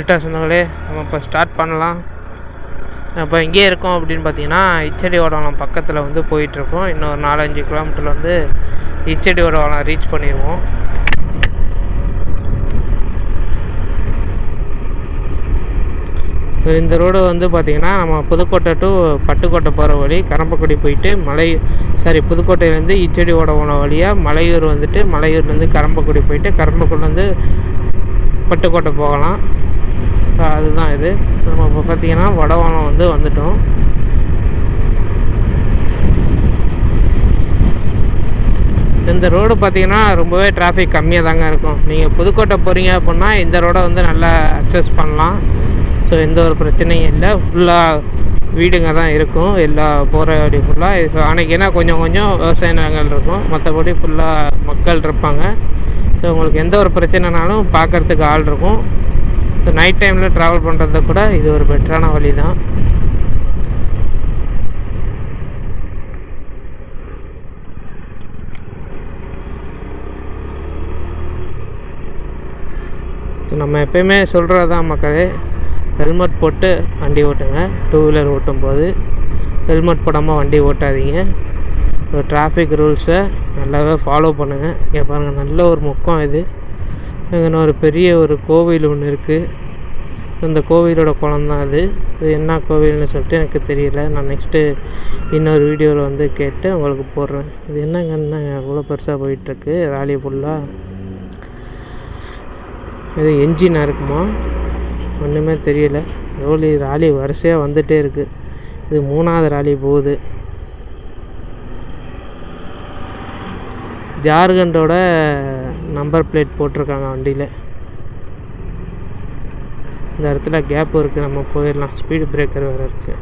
Delta சொந்தங்களே, நம்ம இப்போ ஸ்டார்ட் பண்ணலாம். இப்போ இங்கே இருக்கோம் அப்படின்னு பார்த்தீங்கன்னா, இச்சடியோடவளம் பக்கத்தில் வந்து போயிட்டுருக்கோம். இன்னும் ஒரு 4-5 கிலோமீட்டரில் வந்து இச்சடியோடவளம் ரீச் பண்ணிடுவோம். இந்த ரோடு வந்து பார்த்திங்கன்னா, நம்ம புதுக்கோட்டை டு பட்டுக்கோட்டை போகிற வழி. கரம்பக்குடி போயிட்டு புதுக்கோட்டையிலேருந்து இச்சடியோடவளம் வழியாக மலையூர் வந்துட்டு, மலையூர்லேருந்து கரம்பக்குடி போயிட்டு, கரம்பக்குடிலேருந்து பட்டுக்கோட்டை போகலாம். அதுதான் இது. நம்ம இப்போ பார்த்திங்கன்னா வடவளம் வந்து வந்துட்டோம். இந்த ரோடு பார்த்திங்கன்னா ரொம்பவே டிராஃபிக் கம்மியாக தாங்க இருக்கும். நீங்கள் புதுக்கோட்டை போகிறீங்க அப்படின்னா இந்த ரோடை வந்து நல்லா அக்சஸ் பண்ணலாம். ஸோ எந்த ஒரு பிரச்சனையும் இல்லை. ஃபுல்லாக வீடுங்க தான் இருக்கும் எல்லா போகிற வழி ஃபுல்லாக. ஸோ அன்றைக்கி என்ன கொஞ்சம் விவசாய நிலங்கள் இருக்கும், மற்றபடி ஃபுல்லாக மக்கள் இருப்பாங்க. ஸோ உங்களுக்கு எந்த ஒரு பிரச்சனைனாலும் பார்க்குறதுக்கு ஆள் இருக்கும். ஸோ நைட் டைமில் ட்ராவல் பண்ணுறது கூட இது ஒரு பெட்டரான வழி தான். நம்ம எப்பயுமே சொல்கிறது தான் மக்களே, ஹெல்மெட் போட்டு வண்டி ஓட்டுங்க. 2 வீலர் ஓட்டும்போது ஹெல்மெட் போடாமல் வண்டி ஓட்டாதீங்க. டிராஃபிக் ரூல்ஸை நல்லாவே ஃபாலோ பண்ணுங்கள். இங்கே பாருங்கள், நல்ல ஒரு முக்கம் இது. இங்கே ஒரு பெரிய ஒரு கோவில் ஒன்று இருக்குது. இந்த கோவிலோட குளம் தான் அது. இது என்ன கோவில்னு சொல்லிட்டு எனக்கு தெரியல. நான் நெக்ஸ்ட்டு இன்னொரு வீடியோவில் வந்து கேட்டு உங்களுக்கு போடுறேன். இது என்னங்கன்னா அவ்வளோ பெருசாக போயிட்டுருக்கு ராலி ஃபுல்லாக. இது என்ஜினாக இருக்குமா ஒன்றுமே தெரியல. ராலி வரிசையாக வந்துகிட்டே இருக்குது. இது 3வது ராலி போகுது. ஜார்க்கண்டோட நம்பர் பிளேட் போட்டிருக்காங்க வண்டியில். இந்த இடத்துல கேப் இருக்குது, நம்ம போயிடலாம். ஸ்பீடு பிரேக்கர் வேறு இருக்குது.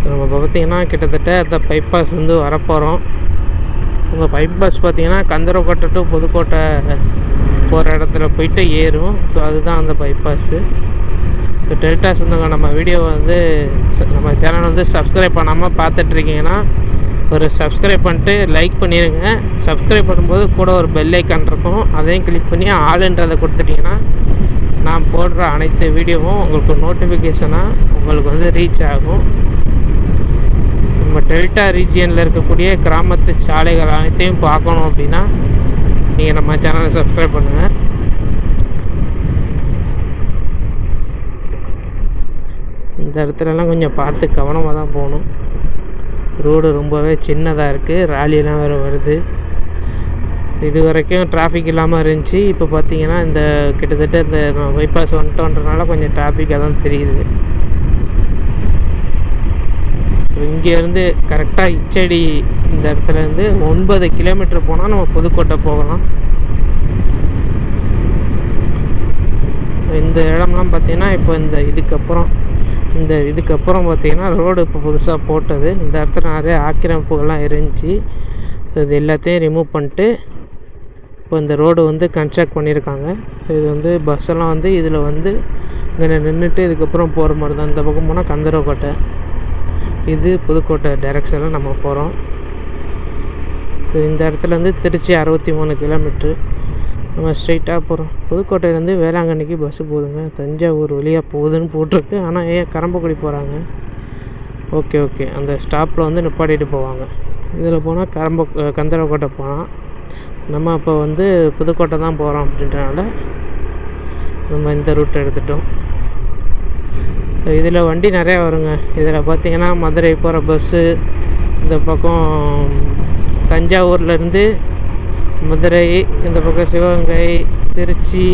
நம்ம பார்த்திங்கன்னா கிட்டத்தட்ட அந்த பைபாஸ் வந்து வரப்போகிறோம். உங்கள் பைபாஸ் பார்த்திங்கன்னா கந்தரக்கோட்டை டு புதுக்கோட்டை போகிற இடத்துல போயிட்டு ஏறும். ஸோ அதுதான் அந்த பைபாஸு. ஸோ டெல்டா சொந்தங்க, நம்ம வீடியோவை வந்து நம்ம சேனல் வந்து சப்ஸ்கிரைப் பண்ணாமல் பார்த்துட்ருக்கீங்கன்னா ஒரு சப்ஸ்கிரைப் பண்ணிட்டு லைக் பண்ணிடுங்க. சப்ஸ்கிரைப் பண்ணும்போது கூட ஒரு பெல் ஐக்கான் இருக்கும், அதையும் கிளிக் பண்ணி ஆளுன்றதை கொடுத்துட்டிங்கன்னா நான் போடுற அனைத்து வீடியோவும் உங்களுக்கு நோட்டிஃபிகேஷனாக உங்களுக்கு வந்து ரீச் ஆகும். நம்ம டெல்டா ரீஜியனில் இருக்கக்கூடிய கிராமத்து சாலைகள் அனைத்தையும் பார்க்கணும் அப்படின்னா நீங்கள் நம்ம சேனலை சப்ஸ்கிரைப் பண்ணுங்கள். இந்த இடத்துலலாம் கொஞ்சம் பார்த்து கவனமாக தான் போகணும். ரோடு ரொம்பவே சின்னதாக இருக்குது. ராலியெல்லாம் வேறு வருது. இது வரைக்கும் டிராஃபிக் இல்லாமல் இருந்துச்சு. இப்போ பார்த்தீங்கன்னா இந்த கிட்டத்தட்ட இந்த பைபாஸ் வந்துட்டோன்றனால கொஞ்சம் டிராஃபிக்காக தான் தெரியுது. இங்கேருந்து கரெக்டாக இச்சடி இந்த இடத்துலேருந்து 9 கிலோமீட்டர் போனால் நம்ம புதுக்கோட்டை போகலாம். இந்த இடம்லாம் பார்த்திங்கன்னா இப்போ இதுக்கப்புறம் பார்த்திங்கன்னா ரோடு இப்போ புதுசாக போட்டது. இந்த இடத்துல நிறைய ஆக்கிரமிப்புகள்லாம் இருந்துச்சு. இது எல்லாத்தையும் ரிமூவ் பண்ணிட்டு இப்போ இந்த ரோடு வந்து கன்ஸ்ட்ரக்ட் பண்ணியிருக்காங்க. இது வந்து பஸ்ஸெல்லாம் வந்து இதில் வந்து இங்கே நின்றுட்டு இதுக்கப்புறம் போகிற மாதிரி தான். இந்த பக்கம் போனால் கந்தரக்கோட்டை, இது புதுக்கோட்டை டைரெக்ஷனில் நம்ம போகிறோம். ஸோ இந்த இடத்துல வந்து திருச்சி 63 கிலோமீட்ரு. நம்ம ஸ்ட்ரைட்டாக போகிறோம். புதுக்கோட்டையிலேருந்து வேளாங்கண்ணிக்கு பஸ்ஸு போகுதுங்க. தஞ்சாவூர் வழியாக போகுதுன்னு போட்டிருக்கு. ஆனால் கரம்பக்குடி போகிறாங்க. ஓகே அந்த ஸ்டாப்பில் வந்து நிப்பாட்டிட்டு போவாங்க. இதில் போனால் கந்தரக்கோட்டை போனால் நம்ம இப்போ வந்து புதுக்கோட்டை தான் போகிறோம் அப்படின்றனால நம்ம இந்த ரூட் எடுத்துட்டோம். இதில் வண்டி நிறையா வருங்க. இதில் பார்த்திங்கன்னா மதுரை போகிற பஸ்ஸு, இந்த பக்கம் தஞ்சாவூர்லேருந்து மதுரை, இந்த பக்கம் சிவகங்கை, திருச்சி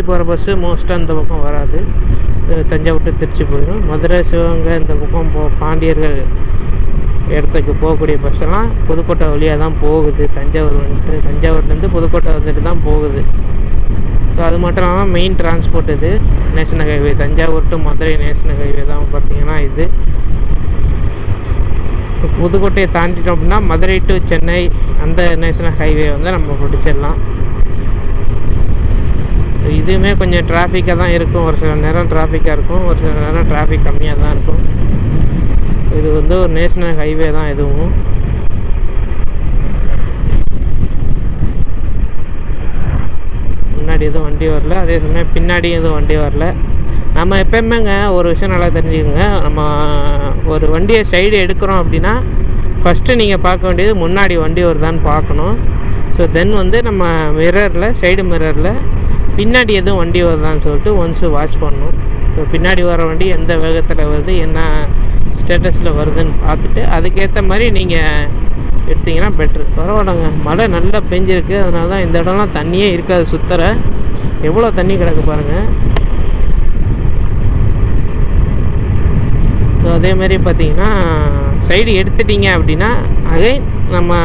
போகிற பஸ்ஸு மோஸ்ட்டாக இந்த பக்கம் வராது. தஞ்சாவூர் டு திருச்சி போயிடும். மதுரை, சிவகங்கை இந்த பக்கம் பாண்டியர்கள் இடத்துக்கு போகக்கூடிய பஸ்ஸெல்லாம் புதுக்கோட்டை வழியாக தான் போகுது. தஞ்சாவூர்லேருந்து புதுக்கோட்டை வந்துட்டு தான் போகுது. ஸோ அது மட்டும் இல்லாமல் மெயின் டிரான்ஸ்போர்ட் இது national highway. Thanjavur to Madurai national highway தான் பார்த்திங்கன்னா இது. புதுக்கோட்டையை தாண்டிட்டோம் அப்படின்னா மதுரை டு சென்னை அந்த நேஷனல் ஹைவே வந்து நம்ம பிடிச்சிடலாம். இதுவுமே கொஞ்சம் டிராஃபிக்காக தான் இருக்கும். ஒரு சில நேரம் டிராஃபிக்காக இருக்கும், ஒரு சில நேரம் டிராஃபிக் கம்மியாக தான் இருக்கும். இது வந்து ஒரு நேஷ்னல் ஹைவே தான் இதுவும். முன்னாடி எதுவும் வண்டி வரல, அதே சமயம் பின்னாடி எதுவும் வண்டி வரல. நம்ம எப்போயுமேங்க ஒரு விஷயம் நல்லா தெரிஞ்சுக்கோங்க, நம்ம ஒரு வண்டியை சைடு எடுக்கிறோம் அப்படின்னா ஃபஸ்ட்டு நீங்கள் பார்க்க வேண்டியது முன்னாடி வண்டி வருதான்னு பார்க்கணும். ஸோ தென் வந்து நம்ம மிரரில், சைடு மிரரில் பின்னாடி எதுவும் வண்டி வருதான்னு சொல்லிட்டு ஒன்ஸு வாட்ச் பண்ணணும். ஸோ பின்னாடி வர வண்டி எந்த வேகத்தில் வருது, என்ன ஸ்டேட்டஸில் வருதுன்னு பார்த்துட்டு அதுக்கேற்ற மாதிரி நீங்கள் எடுத்திங்கன்னா பெட்ரு. பரவாயில்லைங்க, மழை நல்லா பெஞ்சிருக்கு, அதனால தான் இந்த இடம்லாம் தண்ணியே இருக்காது. சுத்தர எவ்வளோ தண்ணி கிடக்கு பாருங்கள். ஸோ அதேமாதிரி பார்த்திங்கன்னா சைடு எடுத்துட்டிங்க அப்படின்னா அகைன் நம்ம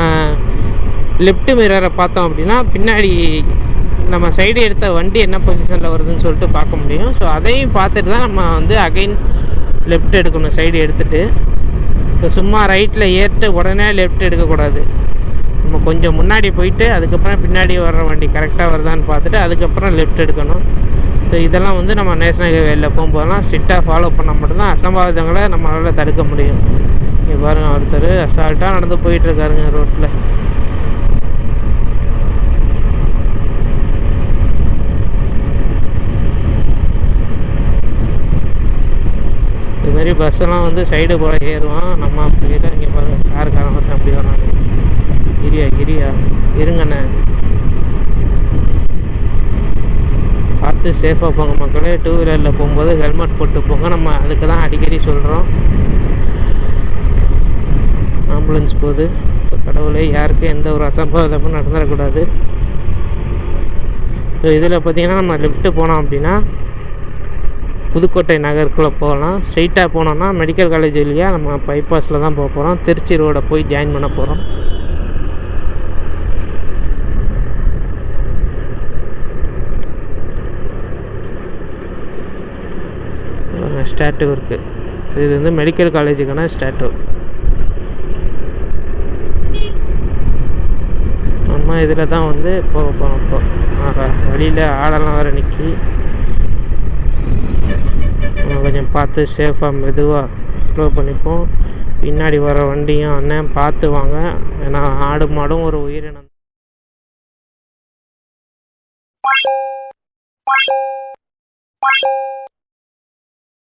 லெஃப்ட் மிரரை பார்த்தோம் அப்படின்னா பின்னாடி நம்ம சைடு எடுத்த வண்டி என்ன பொசிஷனில் வருதுன்னு சொல்லிட்டு பார்க்க முடியும். ஸோ அதையும் பார்த்துட்டு தான் நம்ம வந்து அகைன் லெஃப்ட் எடுக்கணும் சைடு எடுத்துகிட்டு. ஸோ சும்மா ரைட்டில் ஏறிட்டு உடனே லெஃப்ட் எடுக்கக்கூடாது. நம்ம கொஞ்சம் முன்னாடி போயிட்டு அதுக்கப்புறம் பின்னாடி வர்ற வண்டி கரெக்டாக வருதான்னு பார்த்துட்டு அதுக்கப்புறம் லெஃப்ட் எடுக்கணும். ஸோ இதெல்லாம் வந்து நம்ம நேஷனல் ஹைவேல போகும்போதெல்லாம் ஸ்ட்ரிக்டாக ஃபாலோ பண்ணால் மட்டும்தான் அசம்பாவிதங்களை நம்மளால் தடுக்க முடியும். இங்கே பாருங்கள், ஒருத்தர் அசால்ட்டாக நடந்து போயிட்டுருக்காருங்க ரோட்டில். இதுமாரி பஸ்ஸெல்லாம் வந்து சைடு போல ஏறுவான், நம்ம அப்படி இல்லை. இங்கே பாருங்கள், காருக்காரன் வந்து அப்படி வராங்க. கிரியா இருங்கண்ணே, பார்த்து சேஃபாக போங்க மக்களே. டூ வீலரில் போகும்போது ஹெல்மெட் போட்டு போங்க. நம்ம அதுக்கு தான் அடிக்கடி சொல்கிறோம். ஆம்புலன்ஸ் போகுது, கடவுளே யாருக்கும் எந்த ஒரு அசம்பாவிதமும் நடந்துடக்கூடாது. ஸோ இதில் பார்த்திங்கன்னா நம்ம லெஃப்ட்டு போனோம் அப்படின்னா புதுக்கோட்டை நகருக்குள்ளே போகலாம். ஸ்ட்ரெயிட்டாக போனோம்னா மெடிக்கல் காலேஜ் வழியாக நம்ம பைபாஸில் தான் போக போகிறோம். திருச்சி ரோடை போய் ஜாயின் பண்ண போகிறோம். ஸ்டாட்டு இருக்குது. இது வந்து மெடிக்கல் காலேஜுக்கான ஸ்டாட்டு. நம்ம இதில் தான் வந்து போக போகிறோம். இப்போ வழியில் ஆடெல்லாம் வேறு நிற்கி, நம்ம கொஞ்சம் பார்த்து சேஃபாக மெதுவாக ஸ்லோ பண்ணிப்போம். பின்னாடி வர வண்டியும் அண்ணன் பார்த்து வாங்க, ஏன்னா ஆடு மாடும் ஒரு உயிரினம்.